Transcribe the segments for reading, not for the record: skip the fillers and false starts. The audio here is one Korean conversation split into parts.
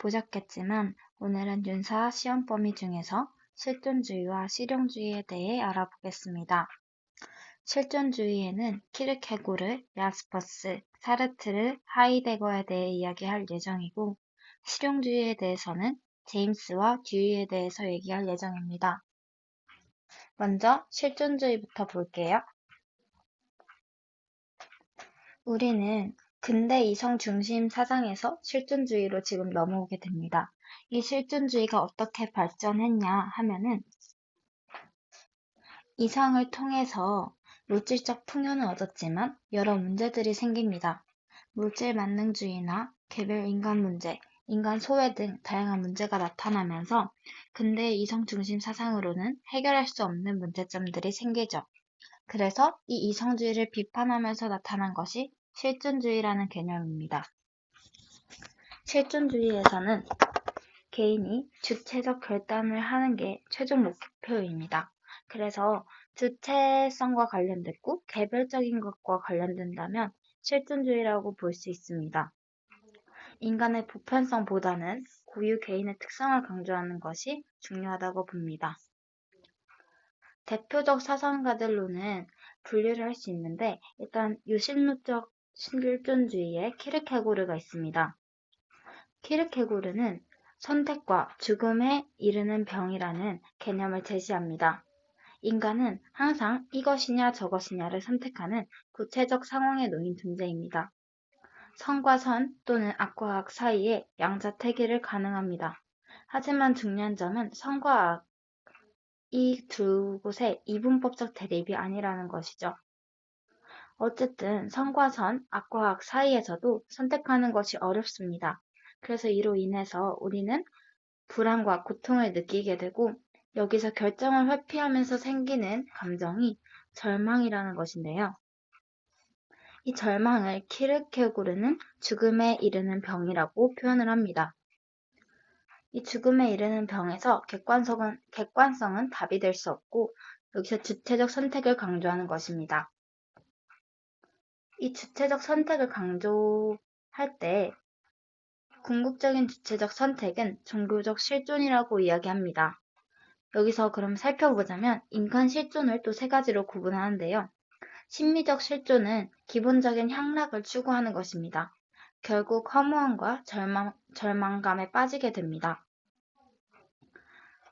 보셨겠지만 오늘은 윤사 시험 범위 중에서 실존주의와 실용주의에 대해 알아보겠습니다. 실존주의에는 키르케고르, 야스퍼스, 사르트르, 하이데거에 대해 이야기할 예정이고 실용주의에 대해서는 제임스와 듀이에 대해서 얘기할 예정입니다. 먼저 실존주의부터 볼게요. 우리는 근대 이성 중심 사상에서 실존주의로 지금 넘어오게 됩니다. 이 실존주의가 어떻게 발전했냐 하면은 이성을 통해서 물질적 풍요는 얻었지만 여러 문제들이 생깁니다. 물질 만능주의나 개별 인간 문제, 인간 소외 등 다양한 문제가 나타나면서 근대 이성 중심 사상으로는 해결할 수 없는 문제점들이 생기죠. 그래서 이 이성주의를 비판하면서 나타난 것이 실존주의라는 개념입니다. 실존주의에서는 개인이 주체적 결단을 하는 게 최종 목표입니다. 그래서 주체성과 관련됐고 개별적인 것과 관련된다면 실존주의라고 볼 수 있습니다. 인간의 보편성보다는 고유 개인의 특성을 강조하는 것이 중요하다고 봅니다. 대표적 사상가들로는 분류를 할 수 있는데 일단 유실론적 실존주의의 키르케고르가 있습니다. 키르케고르는 선택과 죽음에 이르는 병이라는 개념을 제시합니다. 인간은 항상 이것이냐 저것이냐를 선택하는 구체적 상황에 놓인 존재입니다. 선과 선 또는 악과 악 사이에 양자택일을 가능합니다. 하지만 중요한 점은 선과 악, 이 두 곳의 이분법적 대립이 아니라는 것이죠. 어쨌든 선과 선, 악과 악 사이에서도 선택하는 것이 어렵습니다. 그래서 이로 인해서 우리는 불안과 고통을 느끼게 되고 여기서 결정을 회피하면서 생기는 감정이 절망이라는 것인데요. 이 절망을 키르케고르는 죽음에 이르는 병이라고 표현을 합니다. 이 죽음에 이르는 병에서 객관성은 답이 될 수 없고 여기서 주체적 선택을 강조하는 것입니다. 이 주체적 선택을 강조할 때 궁극적인 주체적 선택은 종교적 실존이라고 이야기합니다. 여기서 그럼 살펴보자면 인간 실존을 또 세 가지로 구분하는데요. 심미적 실존은 기본적인 향락을 추구하는 것입니다. 결국 허무함과 절망감에 빠지게 됩니다.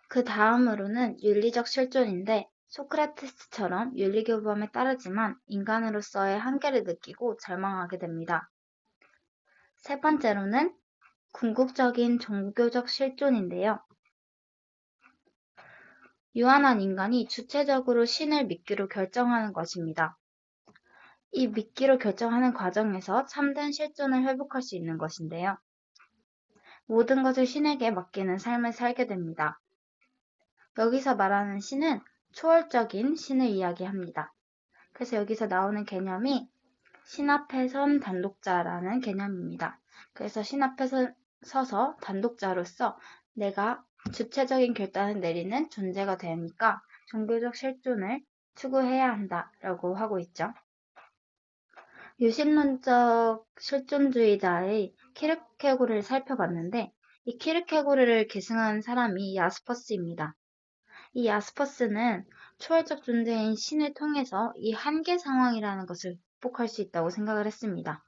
그 다음으로는 윤리적 실존인데 소크라테스처럼 윤리교범에 따르지만 인간으로서의 한계를 느끼고 절망하게 됩니다. 세 번째로는 궁극적인 종교적 실존인데요. 유한한 인간이 주체적으로 신을 믿기로 결정하는 것입니다. 이 믿기로 결정하는 과정에서 참된 실존을 회복할 수 있는 것인데요. 모든 것을 신에게 맡기는 삶을 살게 됩니다. 여기서 말하는 신은 초월적인 신을 이야기합니다. 그래서 여기서 나오는 개념이 신 앞에 선 단독자라는 개념입니다. 그래서 신 앞에 서서 단독자로서 내가 주체적인 결단을 내리는 존재가 되니까 종교적 실존을 추구해야 한다라고 하고 있죠. 유신론적 실존주의자의 키르케고르를 살펴봤는데 이 키르케고르를 계승한 사람이 야스퍼스입니다. 이 야스퍼스는 초월적 존재인 신을 통해서 이 한계 상황이라는 것을 극복할 수 있다고 생각을 했습니다.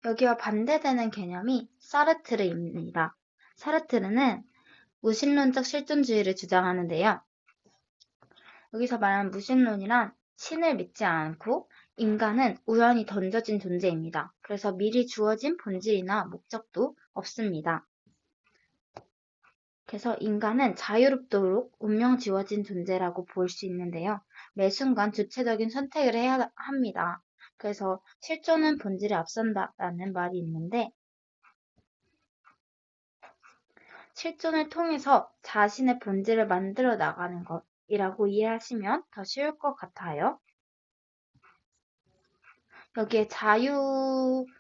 여기와 반대되는 개념이 사르트르입니다. 사르트르는 무신론적 실존주의를 주장하는데요. 여기서 말하는 무신론이란 신을 믿지 않고 인간은 우연히 던져진 존재입니다. 그래서 미리 주어진 본질이나 목적도 없습니다. 그래서 인간은 자유롭도록 운명 지어진 존재라고 볼 수 있는데요. 매 순간 주체적인 선택을 해야 합니다. 그래서 실존은 본질에 앞선다라는 말이 있는데 실존을 통해서 자신의 본질을 만들어 나가는 것이라고 이해하시면 더 쉬울 것 같아요. 여기에 자유롭도록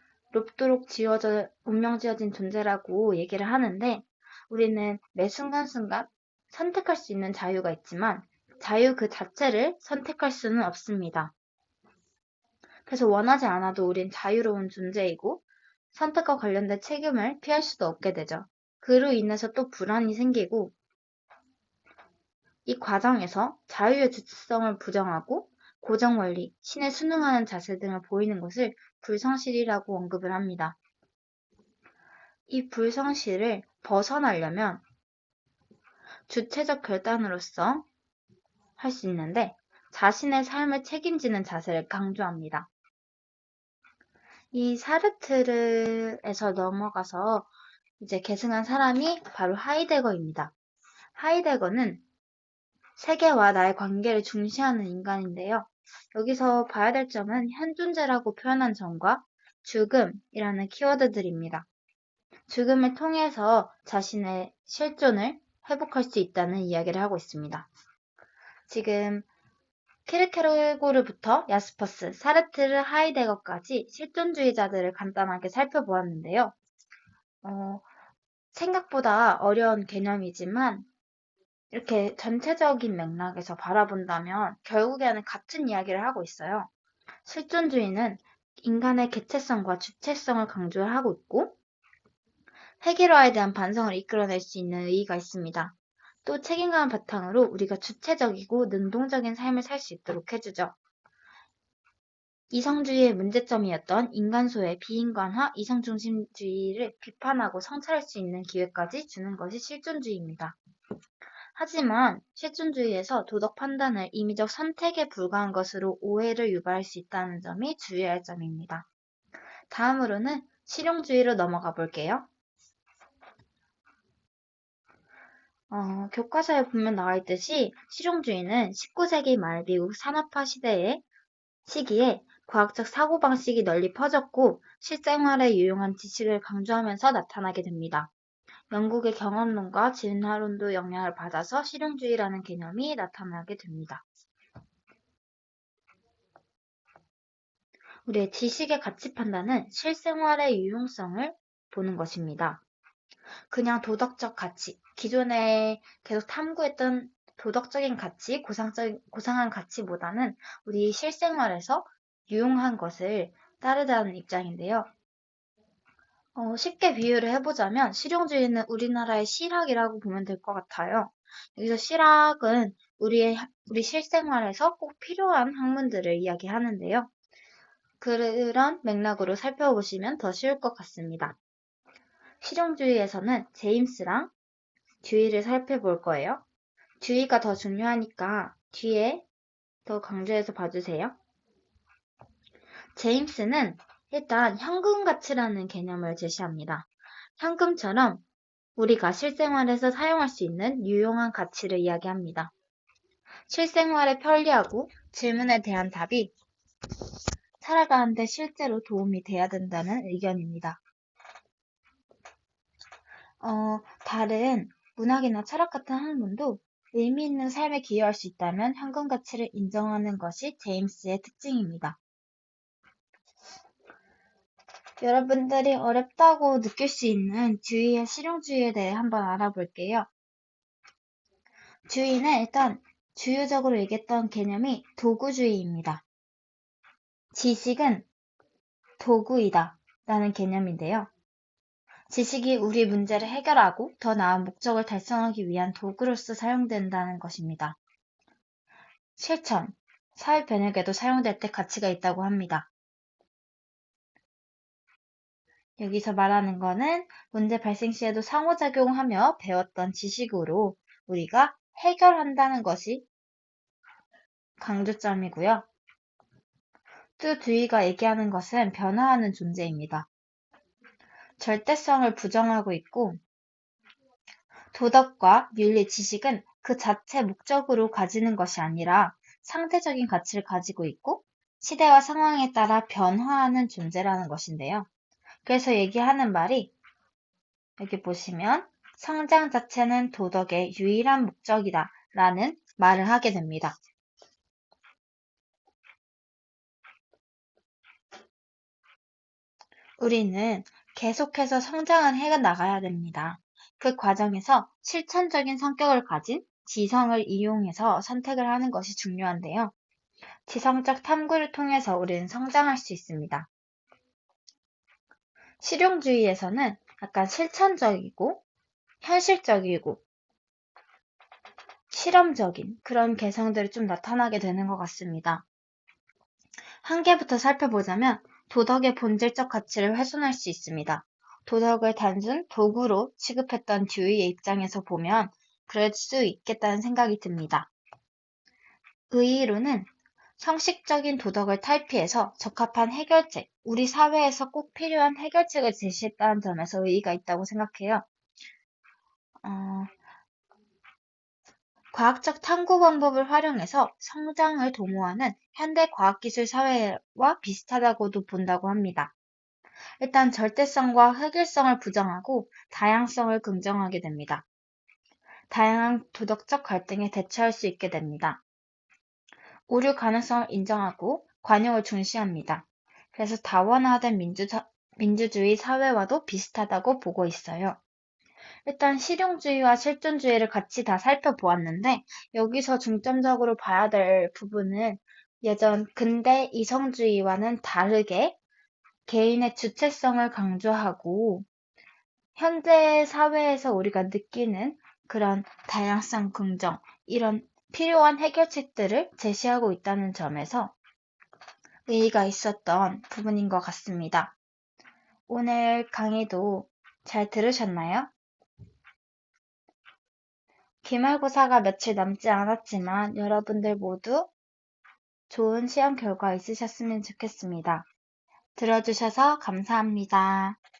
운명 지어진 존재라고 얘기를 하는데 우리는 매 순간순간 선택할 수 있는 자유가 있지만 자유 그 자체를 선택할 수는 없습니다. 그래서 원하지 않아도 우린 자유로운 존재이고 선택과 관련된 책임을 피할 수도 없게 되죠. 그로 인해서 또 불안이 생기고 이 과정에서 자유의 주체성을 부정하고 고정원리, 신에 순응하는 자세 등을 보이는 것을 불성실이라고 언급을 합니다. 이 불성실을 벗어나려면 주체적 결단으로서 할 수 있는데 자신의 삶을 책임지는 자세를 강조합니다. 이 사르트르에서 넘어가서 이제 계승한 사람이 바로 하이데거입니다. 하이데거는 세계와 나의 관계를 중시하는 인간인데요. 여기서 봐야 될 점은 현존재라고 표현한 점과 죽음이라는 키워드들입니다. 죽음을 통해서 자신의 실존을 회복할 수 있다는 이야기를 하고 있습니다. 지금 키르케고르부터 야스퍼스, 사르트르, 하이데거까지 실존주의자들을 간단하게 살펴보았는데요. 생각보다 어려운 개념이지만 이렇게 전체적인 맥락에서 바라본다면 결국에는 같은 이야기를 하고 있어요. 실존주의는 인간의 개체성과 주체성을 강조하고 있고 해결화에 대한 반성을 이끌어낼 수 있는 의의가 있습니다. 또 책임감을 바탕으로 우리가 주체적이고 능동적인 삶을 살 수 있도록 해주죠. 이성주의의 문제점이었던 인간소의 비인간화, 이성중심주의를 비판하고 성찰할 수 있는 기회까지 주는 것이 실존주의입니다. 하지만 실존주의에서 도덕 판단을 임의적 선택에 불과한 것으로 오해를 유발할 수 있다는 점이 주의해야 할 점입니다. 다음으로는 실용주의로 넘어가 볼게요. 교과서에 보면 나와 있듯이 실용주의는 19세기 말 미국 산업화 시기에 과학적 사고방식이 널리 퍼졌고 실생활에 유용한 지식을 강조하면서 나타나게 됩니다. 영국의 경험론과 진화론도 영향을 받아서 실용주의라는 개념이 나타나게 됩니다. 우리의 지식의 가치 판단은 실생활의 유용성을 보는 것입니다. 그냥 도덕적 가치, 기존에 계속 탐구했던 도덕적인 가치, 고상한 가치보다는 우리 실생활에서 유용한 것을 따르자는 입장인데요. 쉽게 비유를 해보자면 실용주의는 우리나라의 실학이라고 보면 될 것 같아요. 여기서 실학은 우리 실생활에서 꼭 필요한 학문들을 이야기하는데요. 그런 맥락으로 살펴보시면 더 쉬울 것 같습니다. 실용주의에서는 제임스랑 듀이를 살펴볼 거예요. 듀이가 더 중요하니까 뒤에 더 강조해서 봐주세요. 제임스는 일단 현금 가치라는 개념을 제시합니다. 현금처럼 우리가 실생활에서 사용할 수 있는 유용한 가치를 이야기합니다. 실생활에 편리하고 질문에 대한 답이 살아가는데 실제로 도움이 돼야 된다는 의견입니다. 다른 문학이나 철학 같은 학문도 의미 있는 삶에 기여할 수 있다면 현금 가치를 인정하는 것이 제임스의 특징입니다. 여러분들이 어렵다고 느낄 수 있는 듀이의 실용주의에 대해 한번 알아볼게요. 듀이는 일단 주요적으로 얘기했던 개념이 도구주의입니다. 지식은 도구이다 라는 개념인데요. 지식이 우리 문제를 해결하고 더 나은 목적을 달성하기 위한 도구로서 사용된다는 것입니다. 실천, 사회 변혁에도 사용될 때 가치가 있다고 합니다. 여기서 말하는 거는 문제 발생 시에도 상호작용하며 배웠던 지식으로 우리가 해결한다는 것이 강조점이고요. 또 듀이가 얘기하는 것은 변화하는 존재입니다. 절대성을 부정하고 있고 도덕과 윤리, 지식은 그 자체 목적으로 가지는 것이 아니라 상대적인 가치를 가지고 있고 시대와 상황에 따라 변화하는 존재라는 것인데요. 그래서 얘기하는 말이 여기 보시면 성장 자체는 도덕의 유일한 목적이다 라는 말을 하게 됩니다. 우리는 계속해서 성장을 해 나가야 됩니다. 그 과정에서 실천적인 성격을 가진 지성을 이용해서 선택을 하는 것이 중요한데요. 지성적 탐구를 통해서 우리는 성장할 수 있습니다. 실용주의에서는 약간 실천적이고 현실적이고 실험적인 그런 개성들이 좀 나타나게 되는 것 같습니다. 한 개부터 살펴보자면 도덕의 본질적 가치를 훼손할 수 있습니다. 도덕을 단순 도구로 취급했던 듀이의 입장에서 보면 그럴 수 있겠다는 생각이 듭니다. 의의로는 형식적인 도덕을 탈피해서 적합한 해결책, 우리 사회에서 꼭 필요한 해결책을 제시했다는 점에서 의의가 있다고 생각해요. 과학적 탐구 방법을 활용해서 성장을 도모하는 현대 과학기술 사회와 비슷하다고도 본다고 합니다. 일단 절대성과 획일성을 부정하고 다양성을 긍정하게 됩니다. 다양한 도덕적 갈등에 대처할 수 있게 됩니다. 오류 가능성을 인정하고 관용을 중시합니다. 그래서 다원화된 민주주의 사회와도 비슷하다고 보고 있어요. 일단 실용주의와 실존주의를 같이 다 살펴보았는데 여기서 중점적으로 봐야 될 부분은 예전 근대 이성주의와는 다르게 개인의 주체성을 강조하고 현재 사회에서 우리가 느끼는 그런 다양성 긍정, 이런 필요한 해결책들을 제시하고 있다는 점에서 의의가 있었던 부분인 것 같습니다. 오늘 강의도 잘 들으셨나요? 기말고사가 며칠 남지 않았지만 여러분들 모두 좋은 시험 결과 있으셨으면 좋겠습니다. 들어주셔서 감사합니다.